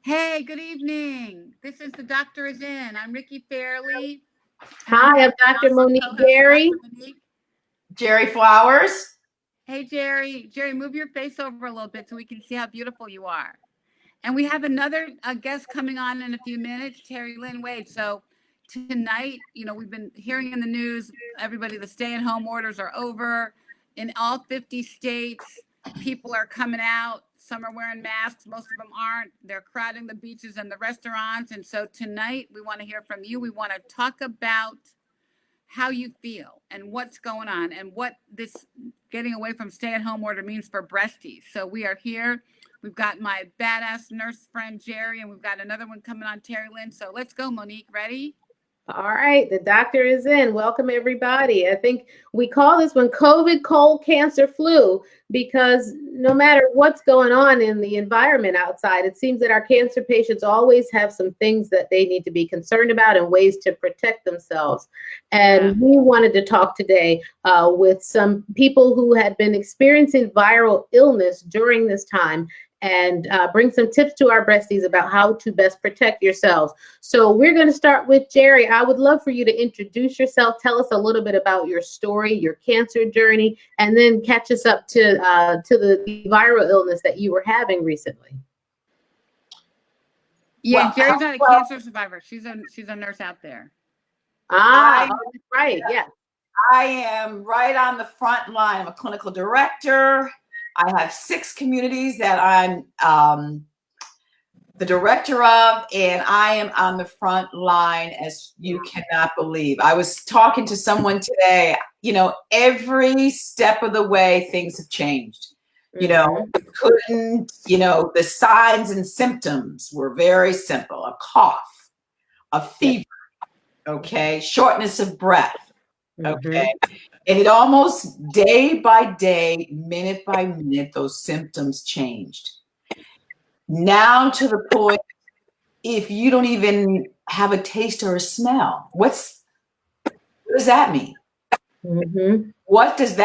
Hey, good evening. This is The Doctor Is In. I'm Ricky Fairley, and I'm Hi, here I'm with my Dr. awesome Monique co-host, Gary. Dr. Monique. Jerry Flowers. Hey, Jerry. Jerry, move your face over a little bit so we can see how beautiful you are. And we have another guest coming on in a few minutes, Terry Lynn Wade. So tonight, we've been hearing in the news, everybody, the stay-at-home orders are over in all 50 states. People are coming out. Some are wearing masks. Most of them aren't. They're crowding the beaches and the restaurants. And so tonight, we want to hear from you. We want to talk about how you feel and what's going on and what this getting away from stay-at-home order means for breasties. So we are here. We've got my badass nurse friend Jerry, and we've got another one coming on, Terry Lynn. So let's go, Monique. Ready? All right, the doctor is in. Welcome, everybody. I think we call this one COVID, cold, cancer, flu, because no matter what's going on in the environment outside, it seems that our cancer patients always have some things that they need to be concerned about and ways to protect themselves. And we wanted to talk today with some people who had been experiencing viral illness during this time and bring some tips to our breasties about how to best protect yourselves. So we're going to start with Jerry. I would love for you to introduce yourself, tell us a little bit about your story, your cancer journey, and then catch us up to the viral illness that you were having recently. Yeah, Jerry's not a cancer survivor. She's a nurse out there. Right. Yeah. I am right on the front line. I'm a clinical director. I have 6 communities that I'm the director of, and I am on the front line as you cannot believe. I was talking to someone today, every step of the way things have changed. The signs and symptoms were very simple: a cough, a fever, okay, shortness of breath, okay. And it almost day by day, minute by minute, those symptoms changed. Now to the point, if you don't even have a taste or a smell, what does that mean? What does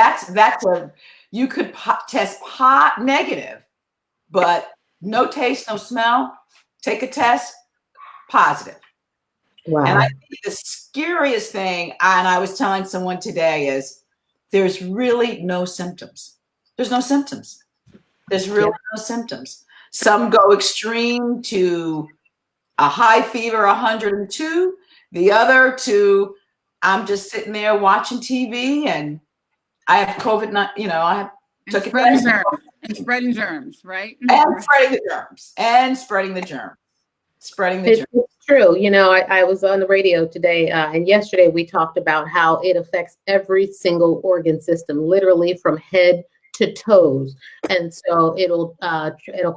you could test negative, but no taste, no smell, take a test, positive. Wow. And I think the scariest thing, and I was telling someone today, is there's really no symptoms. There's no symptoms. There's really no symptoms. Some go extreme to a high fever, 102. The other to, I'm just sitting there watching TV and I have COVID, took spreading germs. And spreading germs, right? And spreading the germs. And spreading the germs. It's true. I was on the radio today and yesterday we talked about how it affects every single organ system, literally from head to toes. And so it'll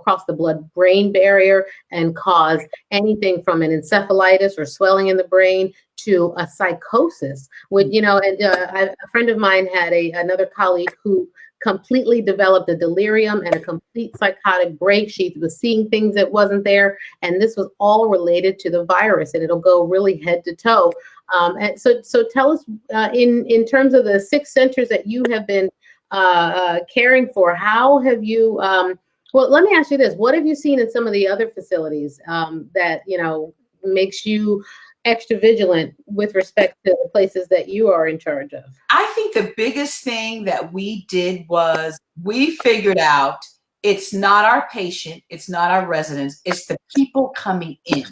cross the blood-brain barrier and cause anything from an encephalitis or swelling in the brain to a psychosis. A friend of mine had another colleague who completely developed a delirium and a complete psychotic break. She was seeing things that wasn't there. And this was all related to the virus, and it'll go really head to toe. And so tell us in terms of the 6 centers that you have been caring for, how have you, well, let me ask you this. What have you seen in some of the other facilities that, makes you extra vigilant with respect to the places that you are in charge of? I think the biggest thing that we did was we figured out it's not our patient, it's not our residents, it's the people coming in.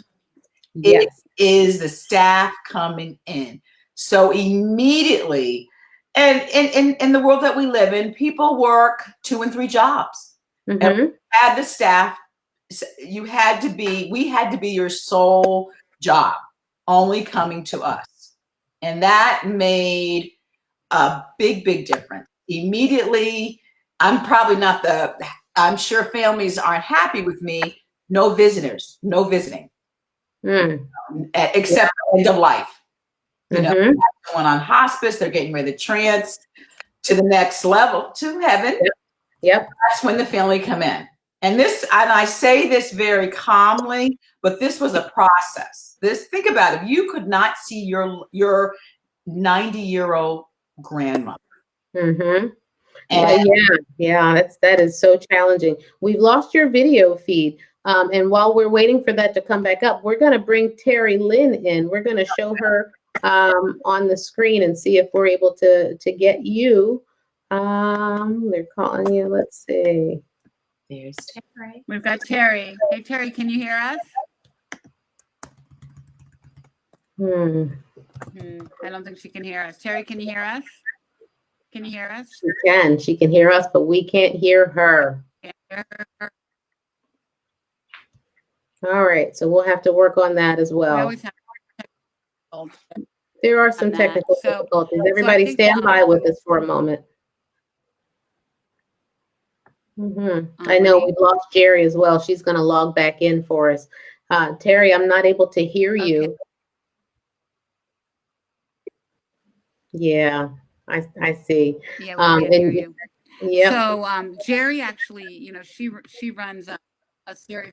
Yes. It is the staff coming in. So immediately, and in the world that we live in, people work 2 and 3 jobs. And we had the staff, we had to be your sole job, only coming to us. And that made a big, big difference. Immediately, I'm sure families aren't happy with me. No visitors, no visiting. Except end of life. Someone on hospice, they're getting ready to trance to the next level, to heaven. Yep. That's when the family come in. And I say this very calmly, but this was a process. Think about it. You could not see your 90-year-old grandmother. Yeah, that is so challenging. We've lost your video feed. And while we're waiting for that to come back up, we're going to bring Terry Lynn in. We're going to show her on the screen and see if we're able to get you. They're calling you. Let's see. There's Terry. We've got Terry. Hey, Terry, can you hear us? I don't think she can hear us. Terry, can you hear us? Can you hear us? She can. She can hear us, but we can't hear her. Can't hear her. All right. So we'll have to work on that as We well. always have technical There are some on that. technical So- difficulties. I Everybody think, stand by with us for a moment. I know Alrighty. we've lost Jerry as well. She's going to log back in for us. Terry, I'm not able to hear you. Okay. Yeah, I see. Yeah, we can't hear and- you. Yeah. So Jerry actually, she runs a series.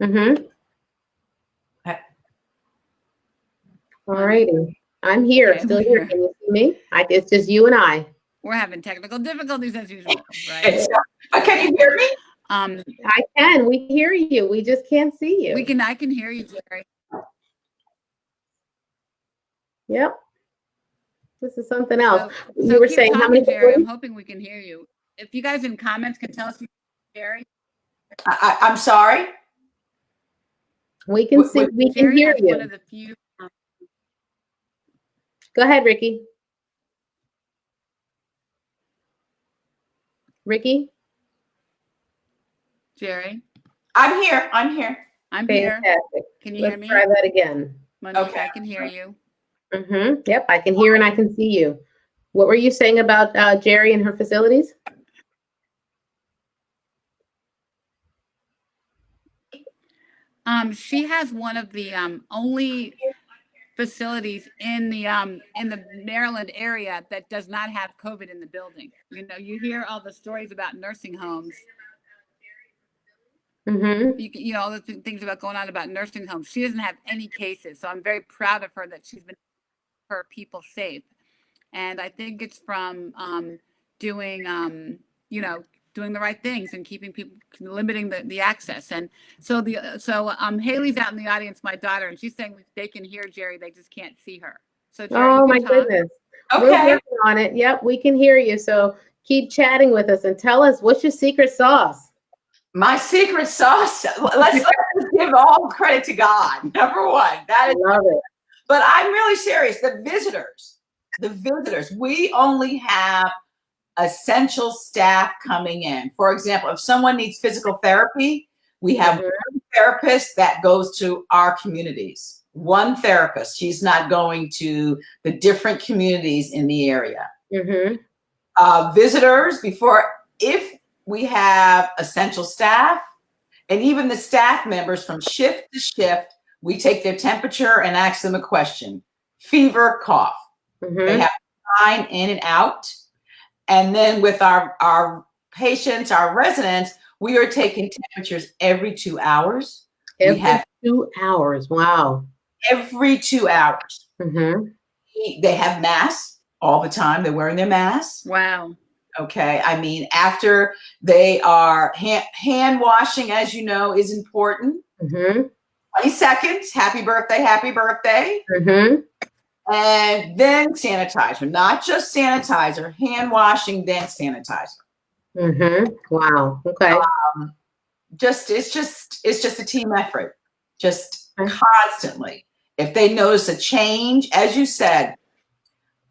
Mm-hmm. All righty. I'm here, Okay, still we're here. here. Can you see me? It's just you and I. We're having technical difficulties as usual, right? But can you hear me? I can. We hear you. We just can't see you. I can hear you, Jerry. Yep. This is something else. So You were keep saying how talking, many Jerry. I'm people? hoping we can hear you. If you guys in comments can tell us, Jerry. I'm sorry. We can see. We can Jerry hear has one you. of the few. Go ahead, Ricky. Ricky. Jerry, I'm here. I'm here. I'm here. Fantastic. Can you hear Let's me? try that again. Monique, Okay. I can hear you. Yep, I can hear and I can see you. What were you saying about Jerry and her facilities? She has one of the only facilities in the Maryland area that does not have COVID in the building. You hear all the stories about nursing homes. All the things about going on about nursing homes. She doesn't have any cases, so I'm very proud of her that she's been her people safe. And I think it's from doing doing the right things and keeping people, limiting the access. And so Haley's out in the audience, my daughter, and she's saying they can hear Jerry, they just can't see her. So Jerry, Oh you my can talk. goodness. We're Okay. working on it. Yep, we can hear you. So keep chatting with us and tell us, what's your secret sauce? My secret sauce. Let's give all credit to God. Number one. That is. Love it. But I'm really serious. The visitors. We only have essential staff coming in. For example, if someone needs physical therapy, we have one therapist that goes to our communities. One therapist. She's not going to the different communities in the area. Visitors, if we have essential staff, and even the staff members from shift to shift, we take their temperature and ask them a question. Fever, cough. They have to sign in and out. And then with our patients, our residents, we are taking temperatures every 2 hours. Every 2 hours. Wow. Every 2 hours. They have masks all the time. They're wearing their masks. Wow. Okay. I mean, after they are hand washing, as you know, is important. 20 seconds. Happy birthday. Happy birthday. And then sanitizer, not just sanitizer, hand washing, then sanitizer. Wow. Okay. It's just a team effort, just constantly. If they notice a change, as you said,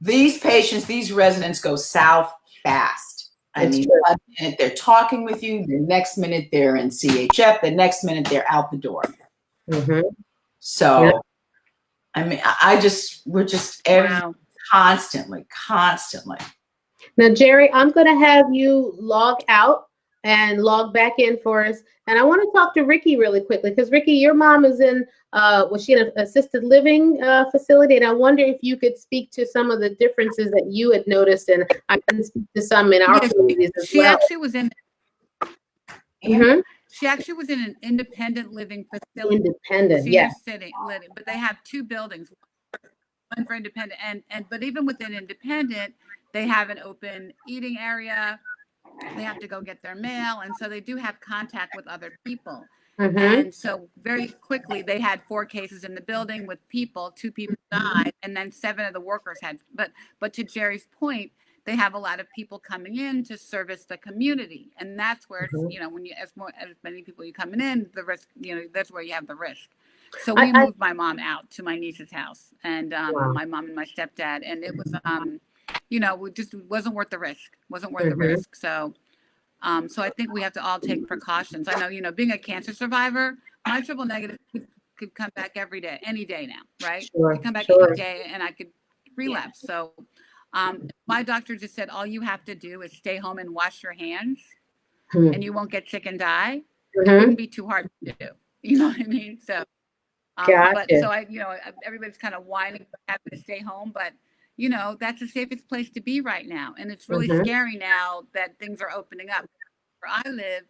these patients, these residents go south fast. I mean, one minute they're talking with you, the next minute they're in CHF, the next minute they're out the door. So, I mean, we're just constantly. Now, Jerry, I'm going to have you log out and log back in for us. And I want to talk to Ricky really quickly, because Ricky, your mom is was she in an assisted living facility? And I wonder if you could speak to some of the differences that you had noticed. And I can speak to some in our communities as well. She actually was in an independent living facility. Independent, senior living, but they have two buildings, one for independent, but even within independent, they have an open eating area. they have to go get their mail. And so they do have contact with other people. Mm-hmm. And so very quickly, they had 4 cases in the building with people, 2 people died, and then 7 of the workers had, but to Jerry's point, they have a lot of people coming in to service the community. And that's where it's, you know, when you, as many people you coming in, the risk, you know, that's where you have the risk. So we moved my mom out to my niece's house, and Wow. my mom and my stepdad, and it was, you know, it just wasn't worth the risk, wasn't worth the Mhm. risk. So, so I think we have to all take precautions. I know, you know, being a cancer survivor, my triple negative could come back every day, any day now, right? Sure, Could come back sure. any day, and I could relapse. So, my doctor just said all you have to do is stay home and wash your hands, Hmm. and you won't get sick and die. It Mhm. wouldn't be too hard to do. You know what I mean? So, but Gotcha. so I, you know, everybody's kind of whining, having to stay home, but you know, that's the safest place to be right now. And it's really Mhm. scary now that things are opening up. Where I live,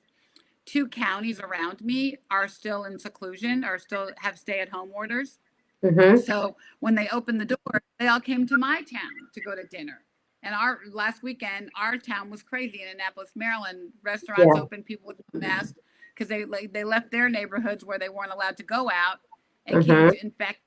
2 counties around me are still in seclusion, or still have stay-at-home orders. Mhm. So when they opened the door, they all came to my town to go to dinner. And our last weekend, our town was crazy in Annapolis, Maryland. Restaurants Yeah. open, people with masks, because they left their neighborhoods where they weren't allowed to go out and came Mhm. to infect.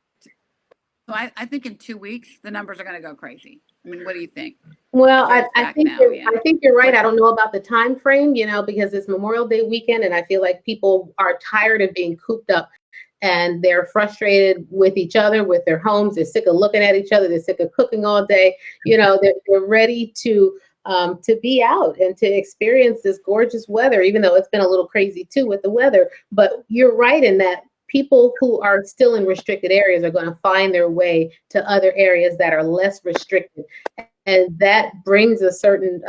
So I think in 2 weeks the numbers are going to go crazy. I mean, what do you think? Well, Jerry's I back think now, yeah. I think you're right. I don't know about the time frame, you know, because it's Memorial Day weekend, and I feel like people are tired of being cooped up, and they're frustrated with each other, with their homes. They're sick of looking at each other. They're sick of cooking all day. You know, they're ready to be out and to experience this gorgeous weather, even though it's been a little crazy too with the weather. But you're right in that people who are still in restricted areas are going to find their way to other areas that are less restricted. And that brings a certain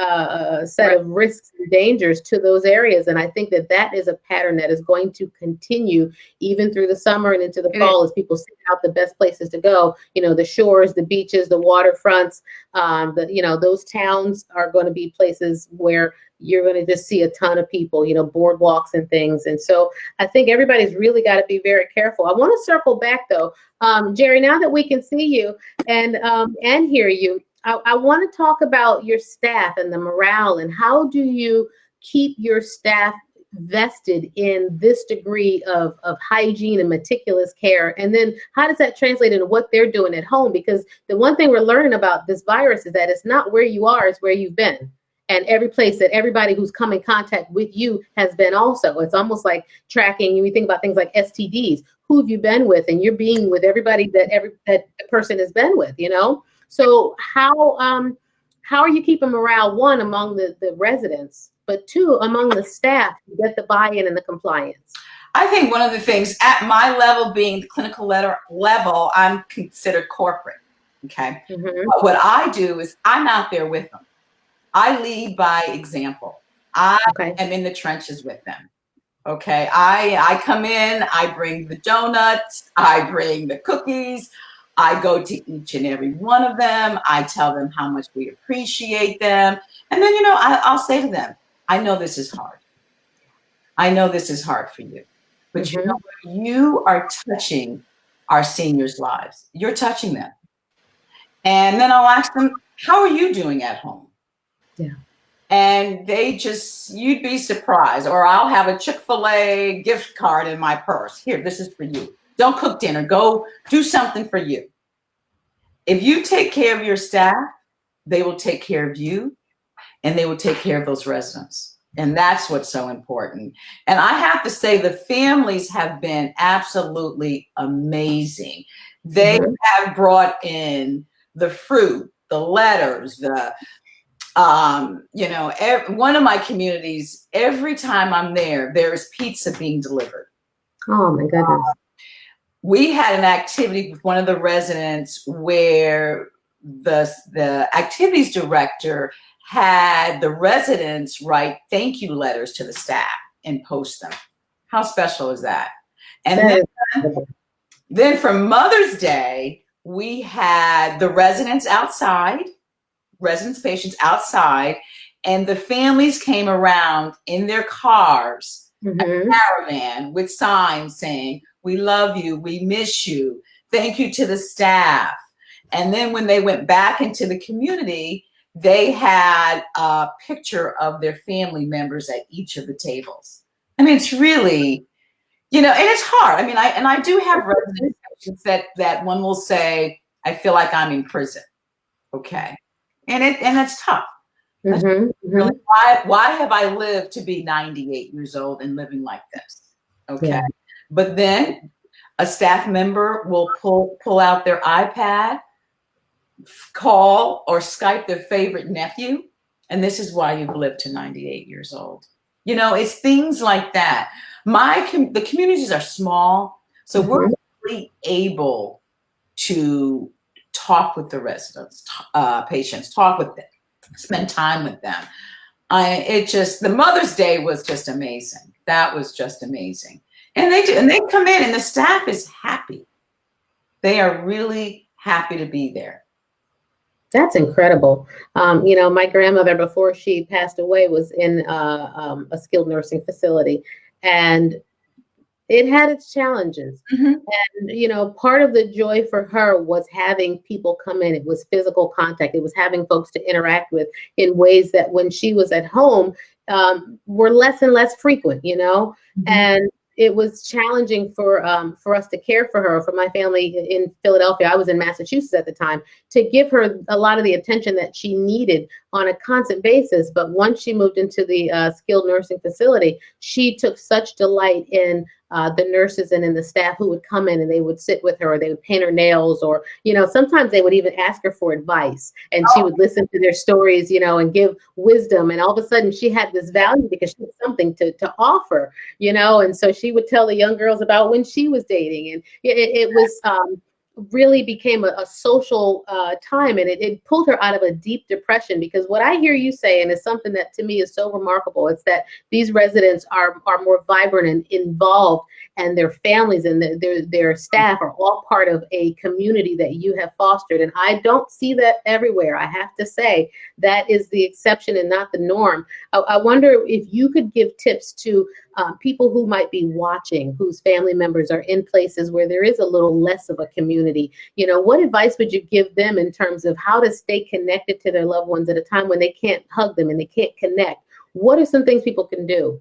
set of risks and dangers to those areas. And I think that that is a pattern that is going to continue even through the summer and into the fall, as people seek out the best places to go. You know, the shores, the beaches, the waterfronts, you know, those towns are going to be places where you're going to just see a ton of people, you know, boardwalks and things. And so I think everybody's really got to be very careful. I want to circle back though. Jerry, now that we can see you and hear you, I want to talk about your staff and the morale, and how do you keep your staff vested in this degree of hygiene and meticulous care? And then how does that translate into what they're doing at home? Because the one thing we're learning about this virus is that it's not where you are, it's where you've been. And every place that everybody who's come in contact with you has been also. It's almost like tracking. You think about things like STDs. Who have you been with? And you're being with everybody that the person has been with, you know? So how are you keeping morale, one, among the residents, but 2, among the staff to get the buy-in and the compliance? I think one of the things at my level, being the clinical level, I'm considered corporate. Okay. Mm-hmm. But what I do is I'm out there with them. I lead by example. I am in the trenches with them. Okay. I come in, I bring the donuts, I bring the cookies, I go to each and every one of them. I tell them how much we appreciate them. And then, you know, I'll say to them, I know this is hard. I know this is hard for you. But you know what? You are touching our seniors' lives. You're touching them. And then I'll ask them, how are you doing at home? Yeah. And they just, you'd be surprised. Or I'll have a Chick-fil-A gift card in my purse. Here, this is for you. Don't cook dinner. Go do something for you. If you take care of your staff, they will take care of you, and they will take care of those residents. And that's what's so important. And I have to say, the families have been absolutely amazing. They have brought in the fruit, the letters, the you know, one of my communities, every time I'm there, there's pizza being delivered. Oh my goodness. We had an activity with one of the residents where the activities director had the residents write thank you letters to the staff and post them. How special is that? And then for Mother's Day, we had the residents outside, patients outside, and the families came around in their cars, a caravan with signs saying, we love you, we miss you, thank you to the staff. And then when they went back into the community, they had a picture of their family members at each of the tables. I mean, it's really, and it's hard. I mean, I do have resident patients that one will say, I feel like I'm in prison. Okay. And it's tough. That's really, why have I lived to be 98 years old and living like this? Okay. Yeah. But then a staff member will pull out their iPad, call or Skype their favorite nephew, and this is why you've lived to 98 years old. It's things like that. The communities are small, so we're really able to talk with the residents, patients, talk with them, spend time with them. The Mother's Day was just amazing. That was just amazing. And they come in and the staff is happy. They are really happy to be there. That's incredible. My grandmother, before she passed away, was in a skilled nursing facility, and it had its challenges. And, part of the joy for her was having people come in. It was physical contact. It was having folks to interact with in ways that when she was at home were less and less frequent, and it was challenging for us to care for her, for my family in Philadelphia. I was in Massachusetts at the time, to give her a lot of the attention that she needed on a constant basis. But once she moved into the skilled nursing facility, she took such delight in the nurses and in the staff who would come in and they would sit with her, or they would paint her nails, or, sometimes they would even ask her for advice, and she would listen to their stories, and give wisdom. And all of a sudden she had this value because she had something to offer, and so she would tell the young girls about when she was dating. And it was really became a social time, and it pulled her out of a deep depression. Because what I hear you say, and it's something that to me is so remarkable, it's that these residents are more vibrant and involved, and their families and their staff are all part of a community that you have fostered. And I don't see that everywhere. I have to say that is the exception and not the norm. I wonder if you could give tips to people who might be watching, whose family members are in places where there is a little less of a community. What advice would you give them in terms of how to stay connected to their loved ones at a time when they can't hug them and they can't connect? What are some things people can do?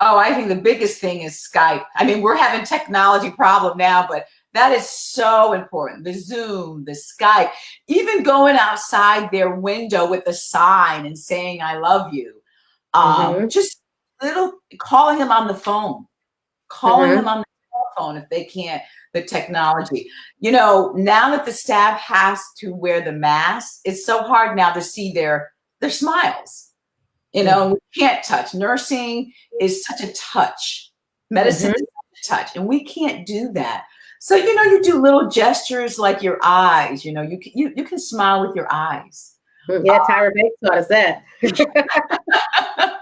Oh, I think the biggest thing is Skype. I mean, we're having technology problem now, but that is so important. The Zoom, the Skype, even going outside their window with a sign and saying, I love you. Just calling them on the phone, him on the phone if they can't, the technology. Now that the staff has to wear the mask, it's so hard now to see their smiles. We can't touch. Nursing is such a touch. Medicine is such a touch, and we can't do that. So, you do little gestures like your eyes. You can smile with your eyes. Yeah, Tyra Banks taught us that.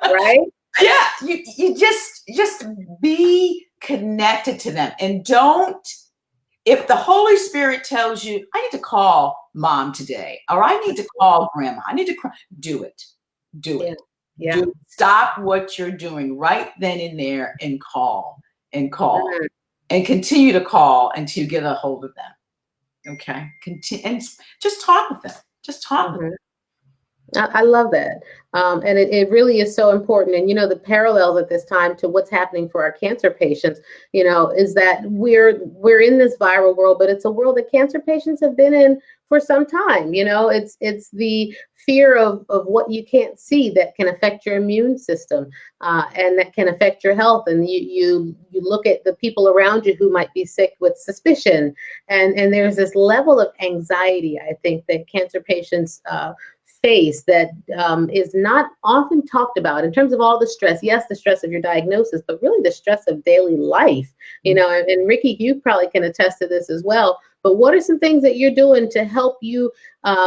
Right? Yeah, you just be connected to them, and don't. If the Holy Spirit tells you, I need to call mom today, or I need to call grandma, I need to do it. Do it. Yeah. Stop what you're doing right then and there and call and continue to call until you get a hold of them. Okay. And just talk with them. Just talk with them. I love that. And it really is so important. And, the parallels at this time to what's happening for our cancer patients, is that we're in this viral world, but it's a world that cancer patients have been in for some time. It's the fear of what you can't see that can affect your immune system, and that can affect your health. And you look at the people around you who might be sick with suspicion. And there's this level of anxiety, I think, that cancer patients face that is not often talked about in terms of all the stress. Yes, the stress of your diagnosis, but really the stress of daily life. And Ricky, you probably can attest to this as well. But what are some things that you're doing to help you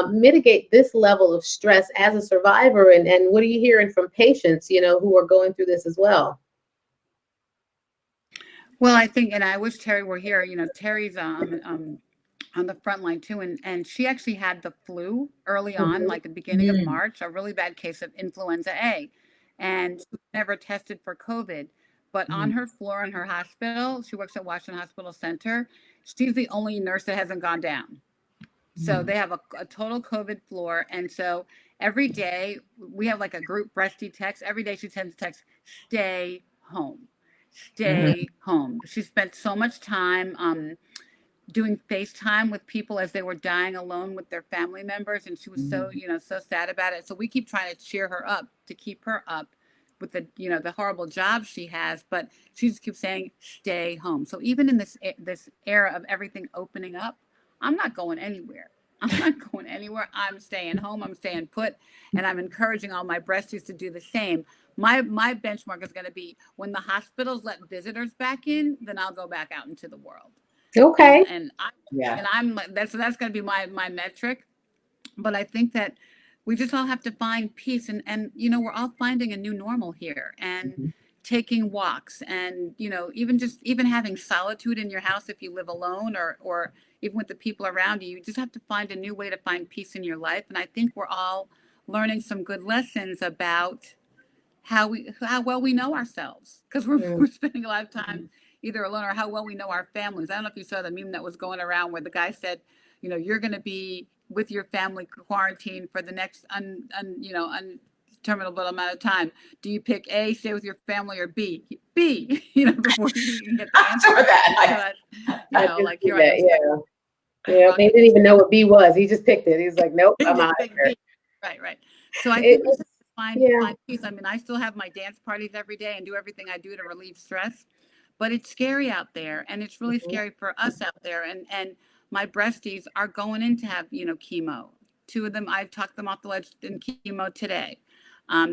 mitigate this level of stress as a survivor? And what are you hearing from patients, who are going through this as well? Well, I think, and I wish Terry were here. Terry's on the front line too, and she actually had the flu early on, like the beginning of March, a really bad case of influenza A, and she never tested for COVID. But on her floor in her hospital, she works at Washington Hospital Center. She's the only nurse that hasn't gone down. So they have a total COVID floor, and so every day we have like a group breastfeed text. Every day she sends a text, stay home, Mhm. stay home. She spent so much time doing FaceTime with people as they were dying alone with their family members. And she was so, so sad about it. So we keep trying to cheer her up to keep her up with the, the horrible job she has, but she just keeps saying, stay home. So even in this era of everything opening up, I'm not going anywhere. I'm not going anywhere. I'm staying home. I'm staying put. And I'm encouraging all my breasties to do the same. My benchmark is going to be when the hospitals let visitors back in, then I'll go back out into the world. Okay. Yeah. I'm that's going to be my metric. But I think that we just all have to find peace, and we're all finding a new normal here, and Mhm. taking walks, and even having solitude in your house if you live alone, or even with the people around you. You just have to find a new way to find peace in your life. And I think we're all learning some good lessons about how well we know ourselves, because we're spending a lot of time either alone, or how well we know our families. I don't know if you saw the meme that was going around where the guy said, you're going to be with your family quarantine for the next undeterminable amount of time. Do you pick A, stay with your family, or B, before you can get the I saw answer? that. So, like here I am. Yeah, he didn't even know what B was. He just picked it. He's like, nope, He I'm just out picked here. B. Right. So I think we just find Yeah. peace. I mean, I still have my dance parties every day and do everything I do to relieve stress, but it's scary out there, and it's really scary for us out there. And my breasties are going in to have chemo. Two of them, I've talked them off the ledge in chemo today.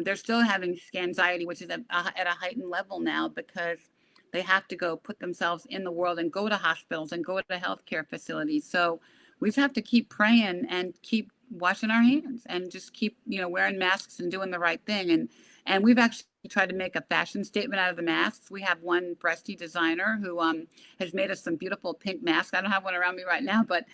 They're still having anxiety, which is at a heightened level now, because they have to go put themselves in the world and go to hospitals and go to healthcare facilities. So we just have to keep praying and keep washing our hands and just keep wearing masks and doing the right thing. And we've actually tried to make a fashion statement out of the masks. We have one breasty designer who has made us some beautiful pink masks. I don't have one around me right now, but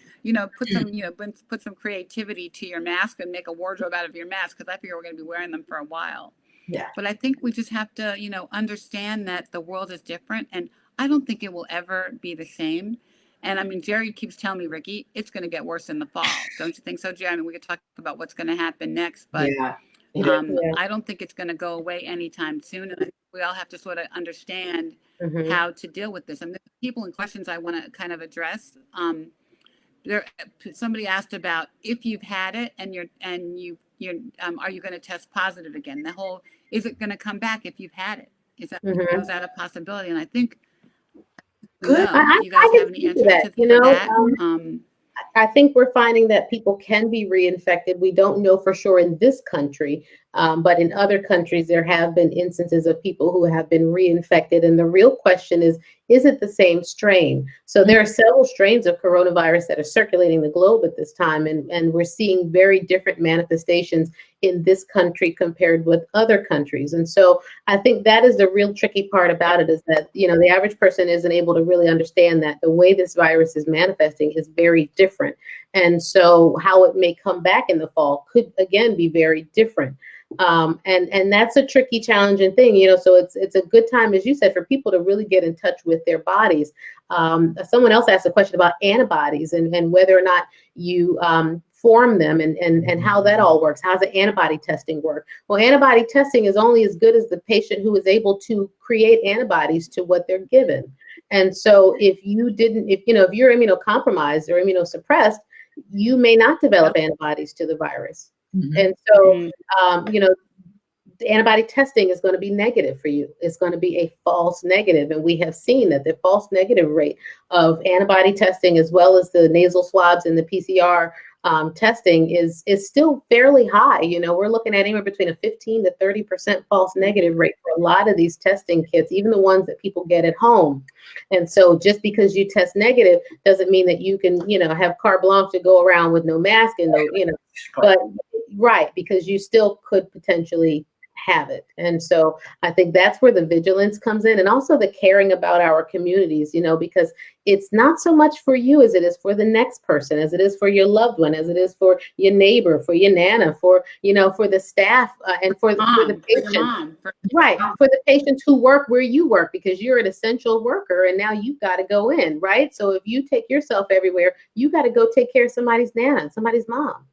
put some creativity to your mask and make a wardrobe out of your mask, because I figure we're going to be wearing them for a while. Yeah. But I think we just have to understand that the world is different, and I don't think it will ever be the same. And I mean, Jerry keeps telling me, Ricky, it's going to get worse in the fall. Don't you think so, Jerry? I mean, we could talk about what's going to happen next, but Yeah. I don't think it's going to go away anytime soon. And I think we all have to sort of understand Mhm. how to deal with this. And the people and questions I want to kind of address. Somebody asked about if you've had it and you're are you going to test positive again? The whole, is it going to come back if you've had it? Is that a possibility? And I think Good. no. Do you guys I have can any see answers that. to that? I think we're finding that people can be reinfected. We don't know for sure in this country, but in other countries, there have been instances of people who have been reinfected. And the real question is it the same strain? So there are several strains of coronavirus that are circulating the globe at this time, and we're seeing very different manifestations in this country compared with other countries. And so I think that is the real tricky part about it, is that, the average person isn't able to really understand that the way this virus is manifesting is very different. And so how it may come back in the fall could, again, be very different. And that's a tricky, challenging thing, so it's a good time, as you said, for people to really get in touch with their bodies. Someone else asked a question about antibodies and whether or not you form them and how that all works. How does the antibody testing work? Well, antibody testing is only as good as the patient who is able to create antibodies to what they're given. And so if you're immunocompromised or immunosuppressed, you may not develop antibodies to the virus. Mhm. And so, the antibody testing is going to be negative for you. It's going to be a false negative. And we have seen that the false negative rate of antibody testing, as well as the nasal swabs and the PCR testing, is still fairly high. We're looking at anywhere between a 15 to 30% false negative rate for a lot of these testing kits, even the ones that people get at home. And so just because you test negative doesn't mean that you can, have carte blanche to go around with no mask and but right, because you still could potentially have it. And so I think that's where the vigilance comes in, and also the caring about our communities, because it's not so much for you as it is for the next person, as it is for your loved one, as it is for your neighbor, for your nana, for the staff, and for the patient. Right, for the patients who work where you work, because you're an essential worker and now you've got to go in, right? So if you take yourself everywhere, you got to go take care of somebody's nana, somebody's mom.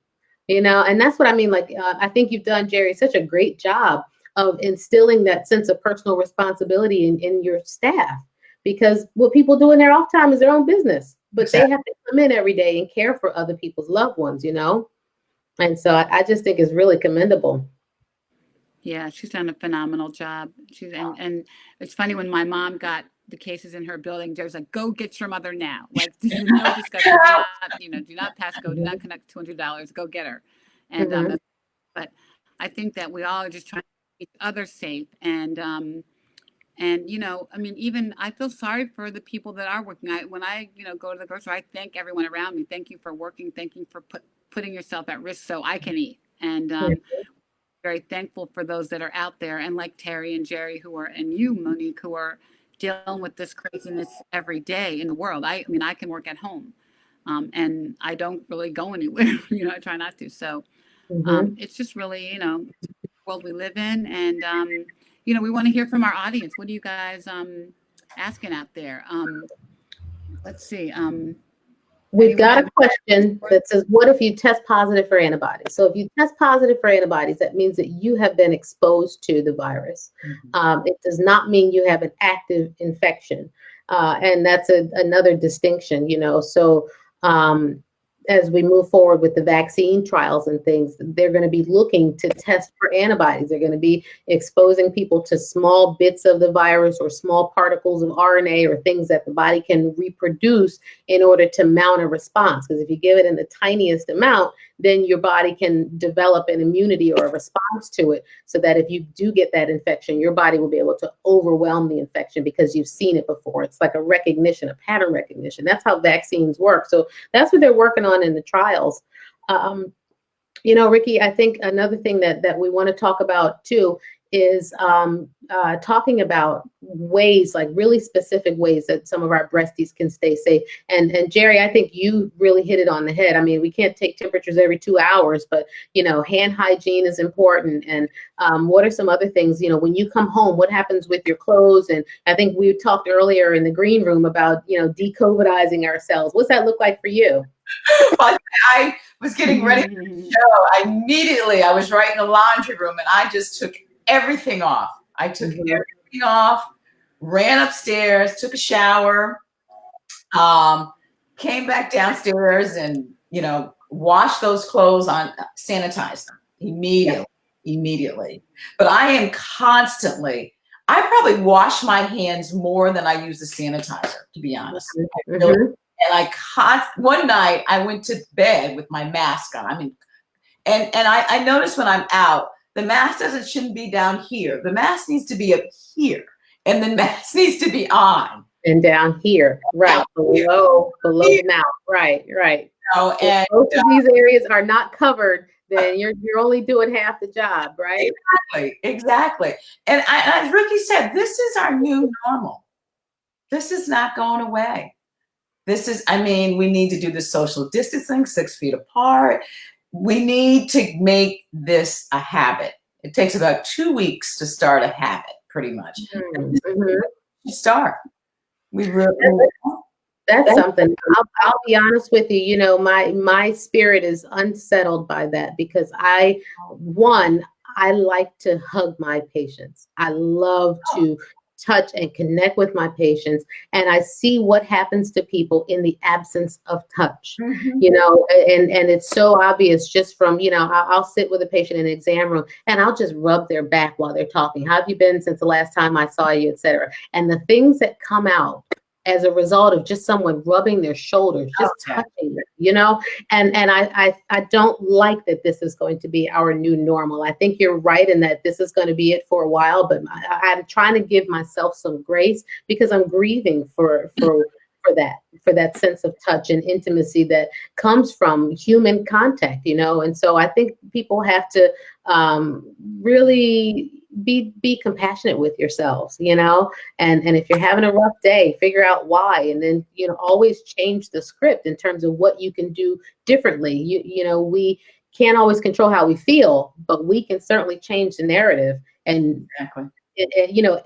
you know, and that's what I mean. Like, I think you've done, Jerry, such a great job of instilling that sense of personal responsibility in your staff, because what people do in their off time is their own business, but Exactly. they have to come in every day and care for other people's loved ones, you know? And so I just think it's really commendable. Yeah, she's done a phenomenal job. And it's funny when my mom got the cases in her building, there was like, go get your mother now. Like, this is no discussion. Do not pass go, do not connect $200, go get her. And Mhm. but I think that we all are just trying to keep others safe. And I mean, even I feel sorry for the people that are working. When I go to the grocery, I thank everyone around me. Thank you for working. Thank you for putting yourself at risk so I can eat. And very thankful for those that are out there, and like Terry and Jerry, and you, Monique, who are dealing with this craziness every day in the world. I mean, I can work at home, and I don't really go anywhere. I try not to. So Mhm. it's just really, the world we live in, and we want to hear from our audience. What are you guys asking out there? Let's see. We've Anyone got have a question that says, what if you test positive for antibodies? So if you test positive for antibodies, that means that you have been exposed to the virus. It does not mean you have an active infection. And that's another distinction, So as we move forward with the vaccine trials and things, they're going to be looking to test for antibodies. They're going to be exposing people to small bits of the virus or small particles of RNA or things that the body can reproduce in order to mount a response. Because if you give it in the tiniest amount, then your body can develop an immunity or a response to it, so that if you do get that infection, your body will be able to overwhelm the infection because you've seen it before. It's like a pattern recognition. That's how vaccines work. So that's what they're working on in the trials. Ricky, I think another thing that we want to talk about too is talking about ways, like really specific ways that some of our breasties can stay safe. And Jerry, I think you really hit it on the head. I mean, we can't take temperatures every 2 hours, but hand hygiene is important. And what are some other things? When you come home, what happens with your clothes? And I think we talked earlier in the green room about de-COVIDizing ourselves. What's that look like for you? I was getting ready for the show. I was right in the laundry room, and I just took everything off. I took everything off, ran upstairs, took a shower, came back downstairs, and washed those clothes on, sanitized them immediately. But I am constantly. I probably wash my hands more than I use the sanitizer, to be honest. And one night I went to bed with my mask on. I mean, and I noticed when I'm out, the mask shouldn't be down here. The mask needs to be up here, and the mask needs to be on. And down here, right, below the mouth, right. And both of these areas are not covered, then you're only doing half the job, right? Exactly. And as Ricky said, this is our new normal. This is not going away. We need to do the social distancing, 6 feet apart. We need to make this a habit. It takes about 2 weeks to start a habit, pretty much. Start. We really. That's something. I'll be honest with you. My spirit is unsettled by that, because I like to hug my patients. I love to touch and connect with my patients, and I see what happens to people in the absence of touch. And it's so obvious just from, I'll sit with a patient in an exam room and I'll just rub their back while they're talking. How have you been since the last time I saw you, etc. And the things that come out as a result of just someone rubbing their shoulders, just touching them, and I don't like that this is going to be our new normal. I think you're right in that this is going to be it for a while, but I'm trying to give myself some grace, because I'm grieving for that sense of touch and intimacy that comes from human contact, and so I think people have to really be compassionate with yourselves, and if you're having a rough day, figure out why, and then always change the script in terms of what you can do differently. We can't always control how we feel, but we can certainly change the narrative and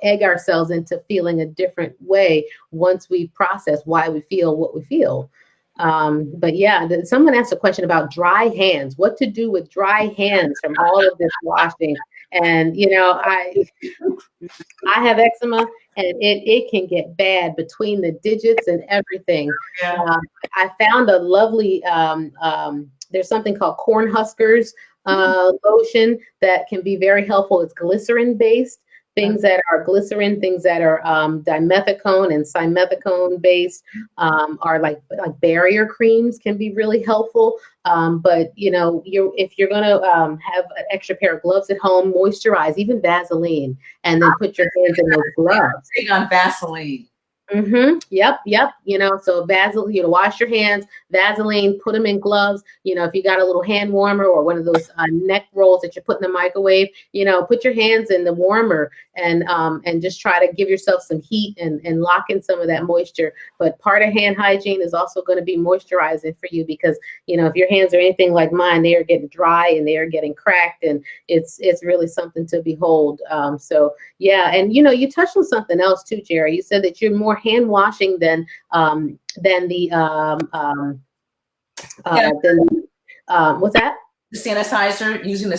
egg ourselves into feeling a different way once we process why we feel what we feel. But yeah, someone asked a question about dry hands, what to do with dry hands from all of this washing. And, I have eczema, and it can get bad between the digits and everything. Yeah. I found a lovely, there's something called Cornhuskers lotion that can be very helpful. It's glycerin based. Things that are glycerin, things that are dimethicone and simethicone based are like barrier creams can be really helpful. But if you're gonna have an extra pair of gloves at home, moisturize, even Vaseline, and then put your hands in those gloves. Big on Vaseline. Yep. So Vaseline, wash your hands, Vaseline, put them in gloves. If you got a little hand warmer or one of those neck rolls that you put in the microwave, put your hands in the warmer and just try to give yourself some heat and lock in some of that moisture. But part of hand hygiene is also going to be moisturizing for you because, if your hands are anything like mine, they are getting dry and they are getting cracked, and it's really something to behold. So yeah. And, you touched on something else too, Jerry. You said that you're more hand washing than the what's that? The sanitizer, using the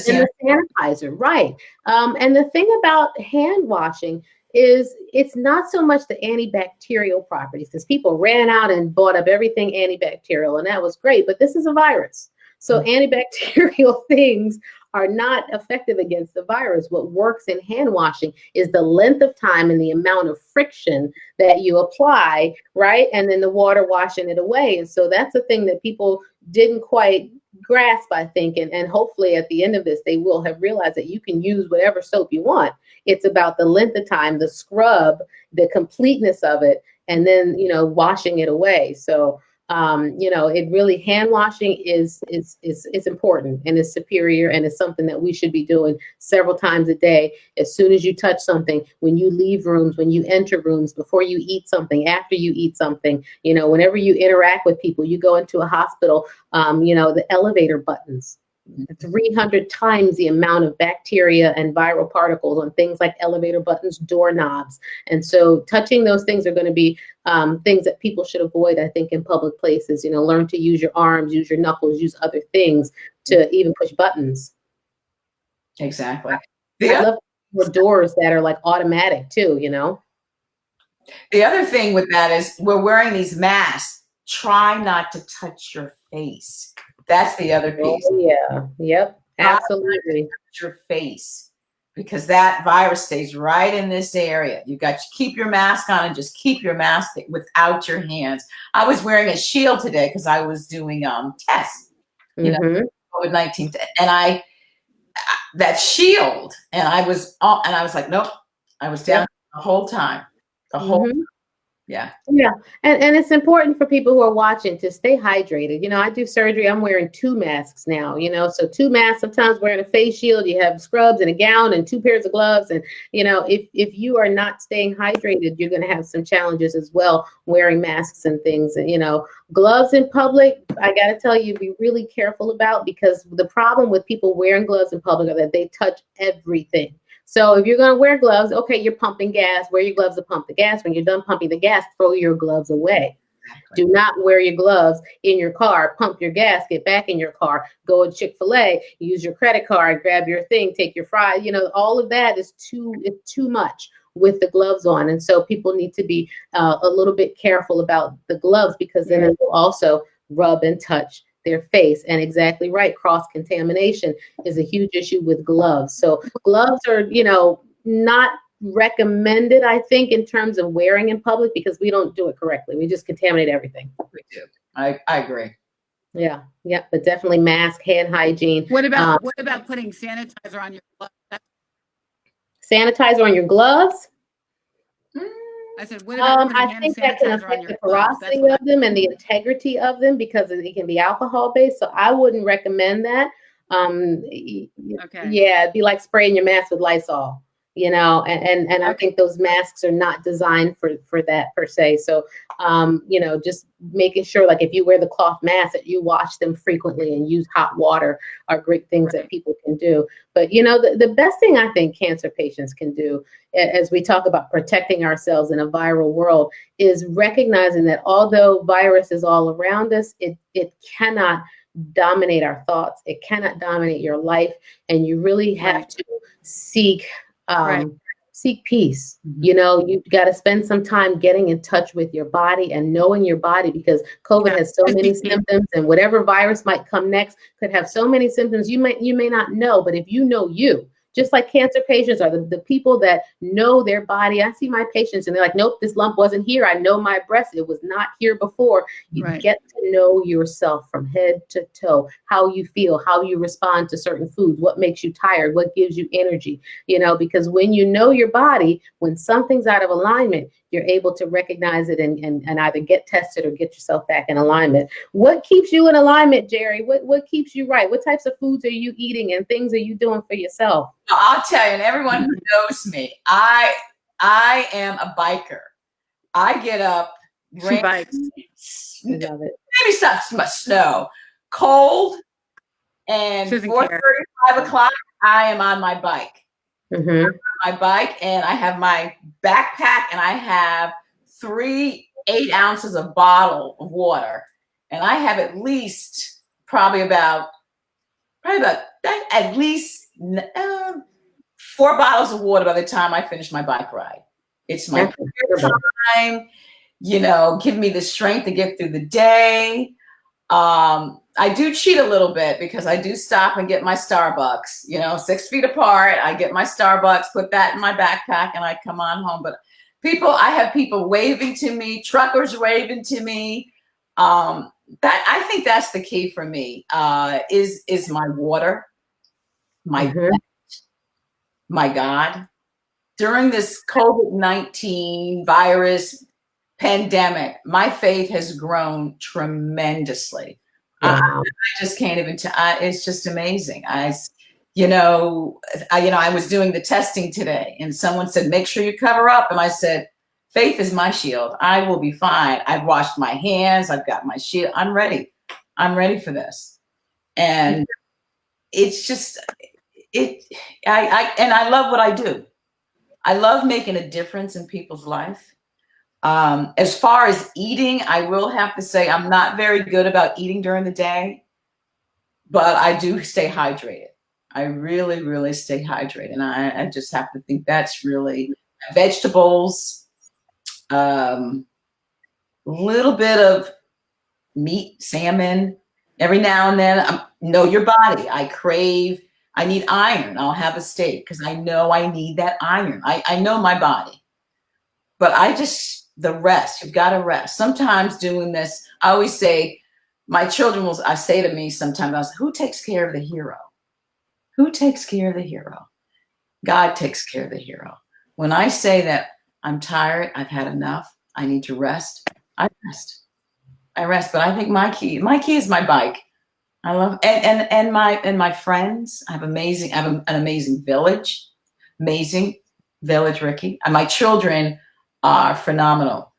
sanitizer, right. And the thing about hand washing is it's not so much the antibacterial properties, because people ran out and bought up everything antibacterial, and that was great, but this is a virus. So antibacterial things are not effective against the virus. What works in hand washing is the length of time and the amount of friction that you apply, right? And then the water washing it away. And so that's the thing that people didn't quite grasp, I think. And hopefully at the end of this, they will have realized that you can use whatever soap you want. It's about the length of time, the scrub, the completeness of it, and then, washing it away. So it really, hand washing is important and is superior, and is something that we should be doing several times a day. As soon as you touch something, when you leave rooms, when you enter rooms, before you eat something, after you eat something, whenever you interact with people, you go into a hospital, the elevator buttons. 300 times the amount of bacteria and viral particles on things like elevator buttons, doorknobs. And so touching those things are going to be things that people should avoid, I think, in public places. Learn to use your arms, use your knuckles, use other things to even push buttons. Exactly. I love the doors that are like automatic too, The other thing with that is we're wearing these masks. Try not to touch your face. That's the other piece. Oh, yeah. Yep. Absolutely. Your face, because that virus stays right in this area. You got to keep your mask on and just keep your mask without your hands. I was wearing a shield today because I was doing tests, COVID-19, and that shield, and I was like, nope. I was down the whole time. Yeah. And it's important for people who are watching to stay hydrated. I do surgery. I'm wearing 2 masks now, so 2 masks, sometimes wearing a face shield, you have scrubs and a gown and 2 pairs of gloves. And, if you are not staying hydrated, you're going to have some challenges as well, wearing masks and things. And, gloves in public, I got to tell you, be really careful about, because the problem with people wearing gloves in public are that they touch everything. So if you're going to wear gloves, okay, you're pumping gas, wear your gloves to pump the gas. When you're done pumping the gas, throw your gloves away. Exactly. Do not wear your gloves in your car, pump your gas, get back in your car, go to Chick-fil-A, use your credit card, grab your thing, take your fries. All of that is too much with the gloves on. And so people need to be a little bit careful about the gloves, because then it will also rub and touch their face. And exactly right, cross-contamination is a huge issue with gloves. So gloves are, not recommended, I think, in terms of wearing in public, because we don't do it correctly. We just contaminate everything. We do. I agree. Yeah, but definitely mask, hand hygiene. What about putting sanitizer on your gloves? Sanitizer on your gloves? I said, what about putting I think that can affect the porosity of them and the integrity of them, because it can be alcohol based. So I wouldn't recommend that. Okay. Yeah, it'd be like spraying your mask with Lysol. and I think those masks are not designed for that per se. So, just making sure, like if you wear the cloth mask, that you wash them frequently and use hot water are great things that people can do. But, the best thing I think cancer patients can do, as we talk about protecting ourselves in a viral world, is recognizing that although virus is all around us, it cannot dominate our thoughts. It cannot dominate your life. And you really have to seek peace. You've got to spend some time getting in touch with your body and knowing your body, because COVID has so many symptoms, and whatever virus might come next could have so many symptoms you may not know. But if you know you, just like cancer patients are the people that know their body. I see my patients and they're like, nope, this lump wasn't here. I know my breast. It was not here before. You get to know yourself from head to toe, how you feel, how you respond to certain foods, what makes you tired, what gives you energy, because when you know your body, when something's out of alignment, you're able to recognize it and either get tested or get yourself back in alignment. What keeps you in alignment, Jerry? What keeps you right? What types of foods are you eating and things are you doing for yourself? I'll tell you, and everyone who knows me, I am a biker. I get up, She bikes. maybe some snow, cold, and 4:30, 5 o'clock, I am on my bike. My bike, and I have my backpack, and I have 3 8-ounces of bottle of water, and I have at least probably about at least 4 bottles of water by the time I finish my bike ride. It's my time, give me the strength to get through the day. I do cheat a little bit because I do stop and get my Starbucks, 6 feet apart. I get my Starbucks, put that in my backpack, and I come on home. But I have people waving to me, truckers waving to me. That I think that's the key for me, is my water, my God. During this COVID-19 virus pandemic, my faith has grown tremendously. Wow. I just can't even it's just amazing. I was doing the testing today, and someone said, make sure you cover up. And I said, faith is my shield. I will be fine. I've washed my hands. I've got my shield. I'm ready. I'm ready for this. And it's just, I love what I do. I love making a difference in people's life. As far as eating, I will have to say I'm not very good about eating during the day, but I do stay hydrated. I really, really stay hydrated. And I just have to think that's really vegetables, little bit of meat, salmon, every now and then. Know your body. I need iron. I'll have a steak because I know I need that iron. I know my body, but the rest, you've got to rest. Sometimes doing this, I always say, my children I say to me sometimes, who takes care of the hero? Who takes care of the hero? God takes care of the hero. When I say that I'm tired, I've had enough, I need to rest, I rest. But I think my key is my bike. I love, and my friends. I have an amazing village, Ricky. And my children are phenomenal.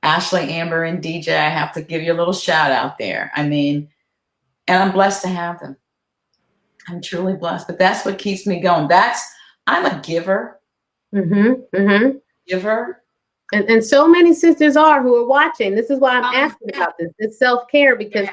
Ashley, Amber, and DJ, I have to give you a little shout out there. And I'm blessed to have them. I'm truly blessed, but that's what keeps me going. I'm a giver. Giver. And so many sisters who are watching. This is why I'm asking about this self-care, because,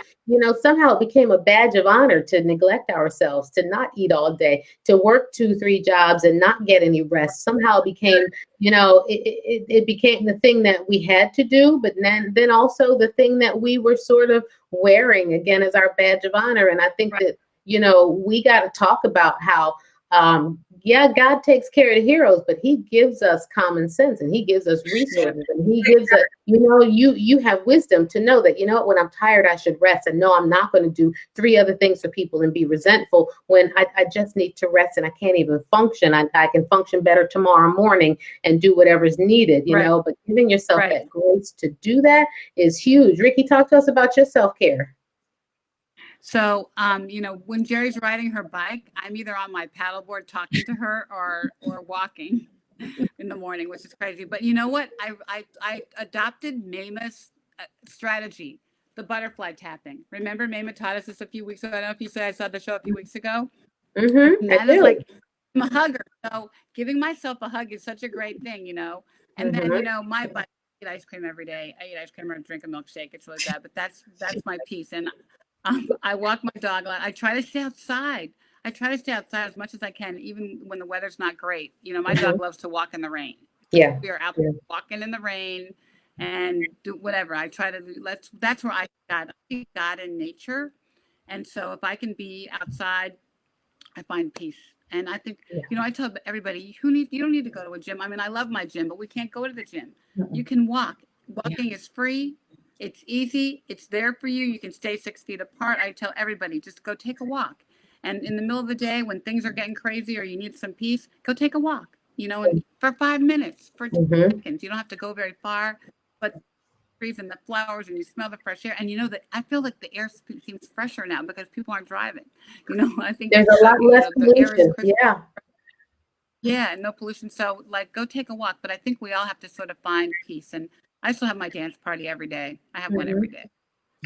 somehow it became a badge of honor to neglect ourselves, to not eat all day, to work 2-3 jobs and not get any rest. Somehow it became, it became the thing that we had to do, but then also the thing that we were sort of wearing again as our badge of honor. And I think that, we got to talk about how, God takes care of the heroes, but he gives us common sense and he gives us resources and he gives us, you have wisdom to know that, when I'm tired, I should rest, and no, I'm not going to do 3 other things for people and be resentful when I just need to rest and I can't even function. I can function better tomorrow morning and do whatever's needed, but giving yourself that grace to do that is huge. Ricky, talk to us about your self-care. So, you know, when Jerry's riding her bike, I'm either on my paddleboard talking to her or walking in the morning, which is crazy. But you know what? I adopted Mama's strategy, the butterfly tapping. Remember, Mama taught us this a few weeks ago. I don't know if you said I saw the show a few weeks ago. And I that is do. like, I'm a hugger. So giving myself a hug is such a great thing, you know. And then, you know, my bike, I eat ice cream every day. I eat ice cream or drink a milkshake. It's really bad, but that's my piece. And I walk my dog. I try to stay outside. I try to stay outside as much as I can, even when the weather's not great. You know, my dog loves to walk in the rain. Yeah. We are out walking in the rain and do whatever. I try to that's where I see God in nature. And so if I can be outside, I find peace. And I think, you know, I tell everybody, you don't need to go to a gym. I mean, I love my gym, but we can't go to the gym. You can walk. Walking is free. It's easy. It's there for you. You can stay 6 feet apart. I tell everybody, just go take a walk. And in the middle of the day, when things are getting crazy or you need some peace, go take a walk, you know, and for 5 minutes, for 2 seconds. You don't have to go very far, but trees and the flowers and you smell the fresh air. And you know that I feel like the air seems fresher now because people aren't driving. You know, I think There's a lot less the air is pollution. crisp. Yeah. Yeah, no pollution. So like go take a walk. But I think we all have to sort of find peace. And I still have my dance party every day. I have one every day.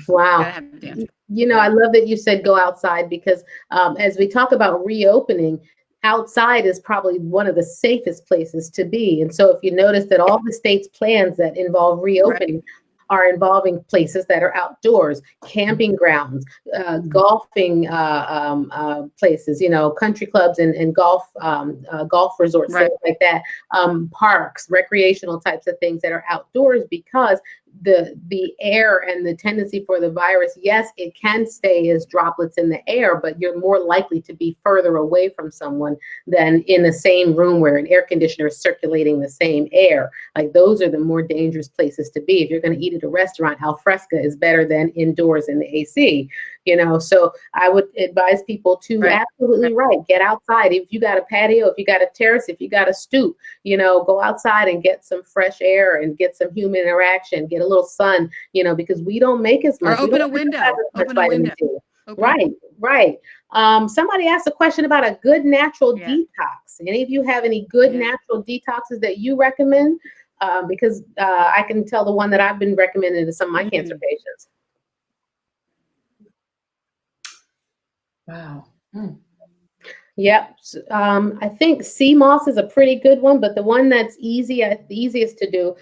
Wow. Gotta have a dance. You know, I love that you said go outside because as we talk about reopening, outside is probably one of the safest places to be. And so if you notice that all the state's plans that involve reopening are involving places that are outdoors, camping grounds, golfing places, you know, country clubs and golf resorts, things like that, parks, recreational types of things that are outdoors, because the air and the tendency for the virus, yes, it can stay as droplets in the air, but you're more likely to be further away from someone than in the same room where an air conditioner is circulating the same air. Like those are the more dangerous places to be. If you're going to eat at a restaurant, al fresco is better than indoors in the AC, you know? So I would advise people to absolutely get outside. If you got a patio, if you got a terrace, if you got a stoop, you know, go outside and get some fresh air and get some human interaction, get a little sun, you know, because we don't make as much. Or open a window. Right. Somebody asked a question about a good natural detox. Any of you have any good natural detoxes that you recommend? Because I can tell the one that I've been recommending to some of my cancer patients. Wow. Yep. I think sea moss is a pretty good one, but the one that's the easiest to do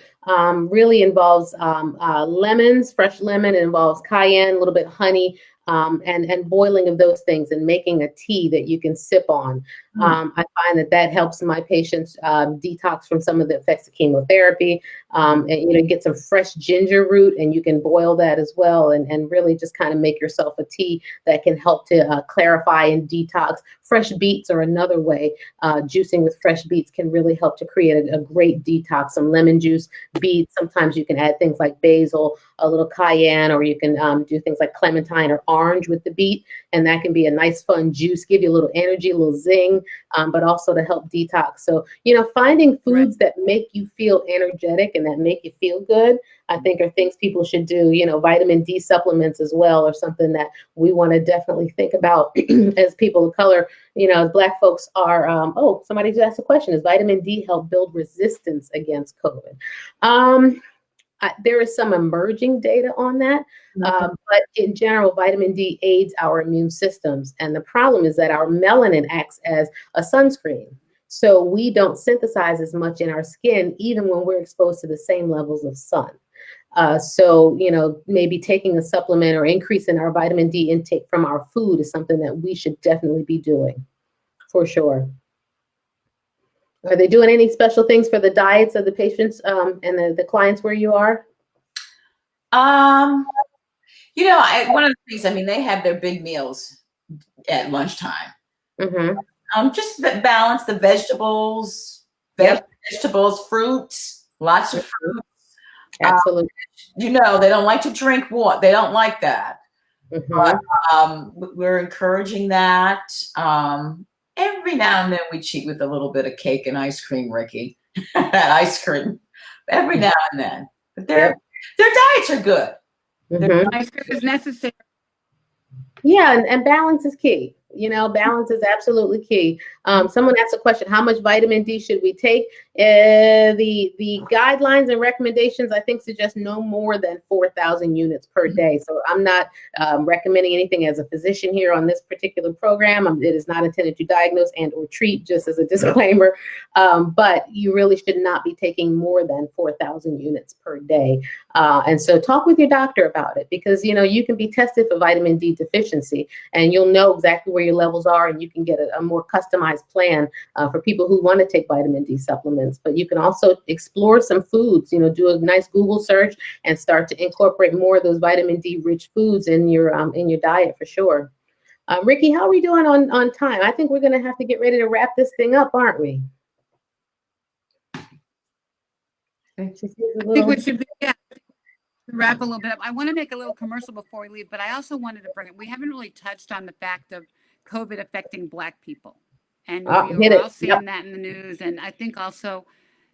really involves lemons, fresh lemon. It involves cayenne, a little bit honey, and boiling of those things and making a tea that you can sip on. I find that helps my patients detox from some of the effects of chemotherapy. And, you know, get some fresh ginger root and you can boil that as well and really just kind of make yourself a tea that can help to clarify and detox. Fresh beets are another way. Juicing with fresh beets can really help to create a great detox. Some lemon juice, beets. Sometimes you can add things like basil, a little cayenne, or you can do things like clementine or orange with the beet. And that can be a nice, fun juice, give you a little energy, a little zing, but also to help detox. So, you know, finding foods that make you feel energetic and that make you feel good, I think are things people should do. You know, vitamin D supplements as well are something that we want to definitely think about as people of color. You know, Black folks are, somebody just asked a question. Does vitamin D help build resistance against COVID? There is some emerging data on that, but in general, vitamin D aids our immune systems. And the problem is that our melanin acts as a sunscreen. So we don't synthesize as much in our skin, even when we're exposed to the same levels of sun. So, you know, maybe taking a supplement or increasing our vitamin D intake from our food is something that we should definitely be doing, for sure. Are they doing any special things for the diets of the patients and the clients where you are? You know, one of the things, I mean, they have their big meals at lunchtime. Just balance the vegetables, vegetables, fruits, lots of fruits. Absolutely. You know, they don't like to drink water. They don't like that. But we're encouraging that. Every now and then we cheat with a little bit of cake and ice cream, Ricky. That ice cream. Every now and then. But their diets are good. Ice cream is necessary. Yeah, and balance is key. You know, balance is absolutely key. Someone asked a question: how much vitamin D should we take? The guidelines and recommendations, I think, suggest no more than 4,000 units per day. So I'm not recommending anything as a physician here on this particular program. It is not intended to diagnose and or treat, just as a disclaimer. But you really should not be taking more than 4,000 units per day. And so talk with your doctor about it, because, you know, you can be tested for vitamin D deficiency and you'll know exactly where your levels are, and you can get a more customized plan for people who want to take vitamin D supplements. But you can also explore some foods, you know, do a nice Google search and start to incorporate more of those vitamin D rich foods in your diet for sure. Ricky, how are we doing on time? I think we're going to have to get ready to wrap this thing up, aren't we? I think we should wrap a little bit up. I want to make a little commercial before we leave, but I also wanted to bring it. We haven't really touched on the fact of COVID affecting Black people. And we're all seeing that in the news. And I think also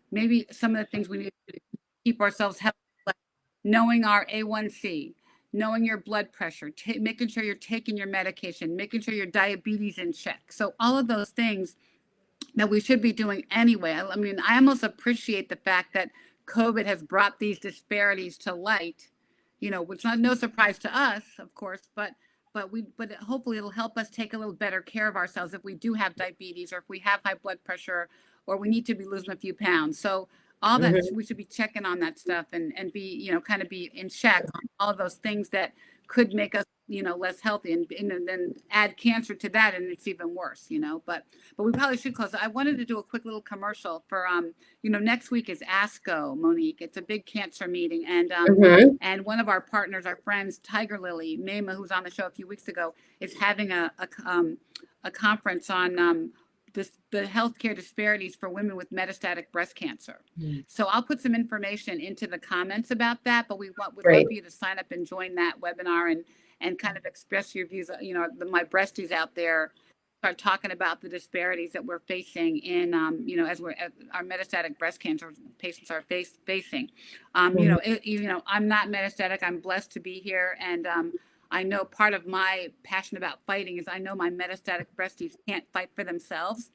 maybe some of the things we need to do to keep ourselves healthy, like knowing our A1C, knowing your blood pressure, making sure you're taking your medication, making sure your diabetes in check. So all of those things that we should be doing anyway. I mean, I almost appreciate the fact that COVID has brought these disparities to light, you know, which is no surprise to us, of course, but hopefully it'll help us take a little better care of ourselves if we do have diabetes, or if we have high blood pressure, or we need to be losing a few pounds. So all that, we should be checking on that stuff and be, you know, kind of be in check on all of those things that could make us, you know, less healthy, and then add cancer to that, and it's even worse, you know. But we probably should close. I wanted to do a quick little commercial for you know, next week is ASCO, Monique. It's a big cancer meeting, and and one of our partners, our friends, Tiger Lily Mema, who's on the show a few weeks ago, is having a conference on the healthcare disparities for women with metastatic breast cancer. So I'll put some information into the comments about that, but would love for you to sign up and join that webinar and kind of express your views. You know, my breasties out there start talking about the disparities that we're facing in, you know, as our metastatic breast cancer patients are facing. You know, I'm not metastatic. I'm blessed to be here, and I know part of my passion about fighting is I know my metastatic breasties can't fight for themselves,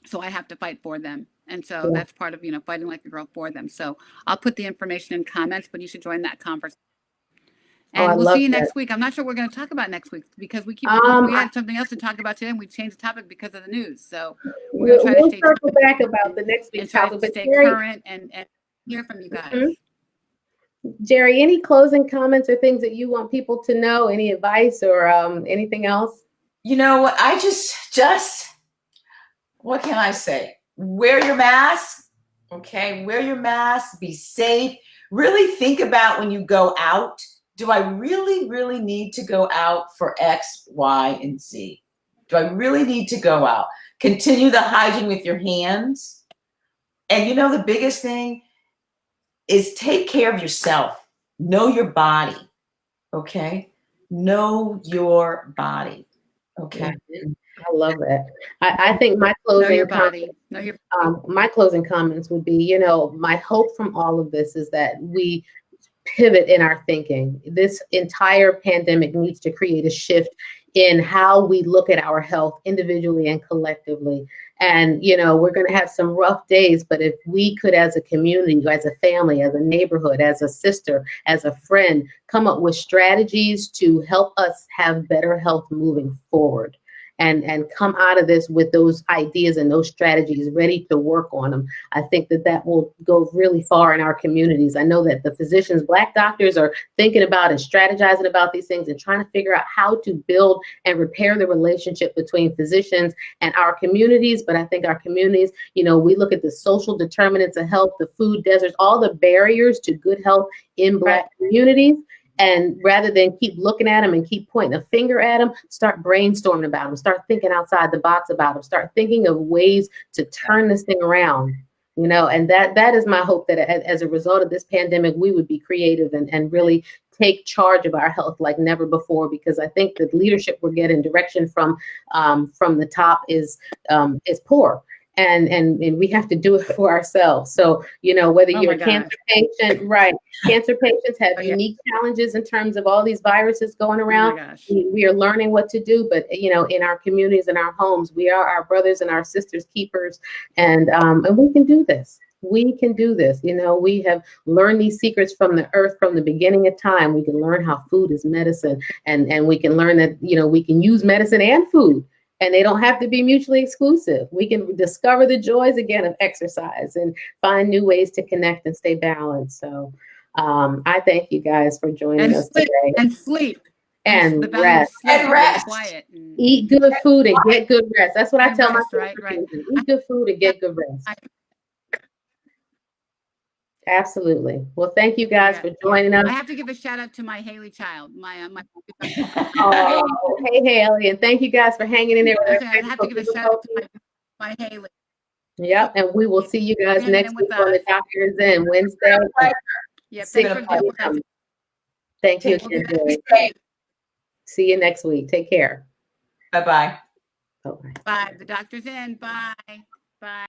so I have to fight for them. And so that's part of, you know, fighting like a girl for them. So I'll put the information in comments, but you should join that conversation. And we'll see you next week. I'm not sure what we're going to talk about next week, because we had something else to talk about today, and we changed the topic because of the news. So we'll try to circle back about the next week's topic, but stay current and hear from you guys. Jerry, any closing comments or things that you want people to know? Any advice or anything else? You know what? I just what can I say? Wear your mask. Okay, wear your mask. Be safe. Really think about when you go out. Do I really need to go out for X, Y, and Z? Do I really need to go out? Continue the hygiene with your hands. And you know, the biggest thing is take care of yourself. Know your body. Okay? Know your body. Okay? I love that. I think my closing my closing comments would be, you know, my hope from all of this is that we pivot in our thinking. This entire pandemic needs to create a shift in how we look at our health individually and collectively. And, you know, we're going to have some rough days, but if we could, as a community, as a family, as a neighborhood, as a sister, as a friend, come up with strategies to help us have better health moving forward. And come out of this with those ideas and those strategies ready to work on them. I think that will go really far in our communities. I know that the physicians, Black doctors, are thinking about and strategizing about these things and trying to figure out how to build and repair the relationship between physicians and our communities. But I think our communities, you know, we look at the social determinants of health, the food deserts, all the barriers to good health in Black communities. And rather than keep looking at them and keep pointing a finger at them, start brainstorming about them, start thinking outside the box about them, start thinking of ways to turn this thing around, you know. And that is my hope, that as a result of this pandemic, we would be creative and really take charge of our health like never before, because I think the leadership we're getting, direction from the top is poor. and we have to do it for ourselves. So, you know, whether Oh you're my a cancer patient, right? Cancer patients have Oh, yeah. unique challenges in terms of all these viruses going around. Oh my gosh. We are learning what to do, but you know, in our communities and our homes, we are our brothers and our sisters keepers, and we can do this. We can do this. You know, we have learned these secrets from the earth from the beginning of time. We can learn how food is medicine, and we can learn that, you know, we can use medicine and food, and they don't have to be mutually exclusive. We can discover the joys again of exercise and find new ways to connect and stay balanced. So I thank you guys for joining And us sleep. today. And sleep. And the value of rest. sleep And rest. quiet. And Eat good food and get good rest. That's what I And tell rest, my right, right. patients. Eat good food and get good rest. Absolutely. Well, thank you guys Yeah, for joining us. I have to give a shout out to my Haley child, my Oh, hey, Haley, and thank you guys for hanging in there with I our have to give a shout out to my Haley. Yep, and we will see you guys Hanging next in week with on the us. Doctor's In Wednesday. Yeah, See thanks for you. doing what I do. Thank you Take again, care. Joy. Okay. See you next week. Take care. Bye-bye. Bye-bye. Bye. The doctor's in. Bye. Bye.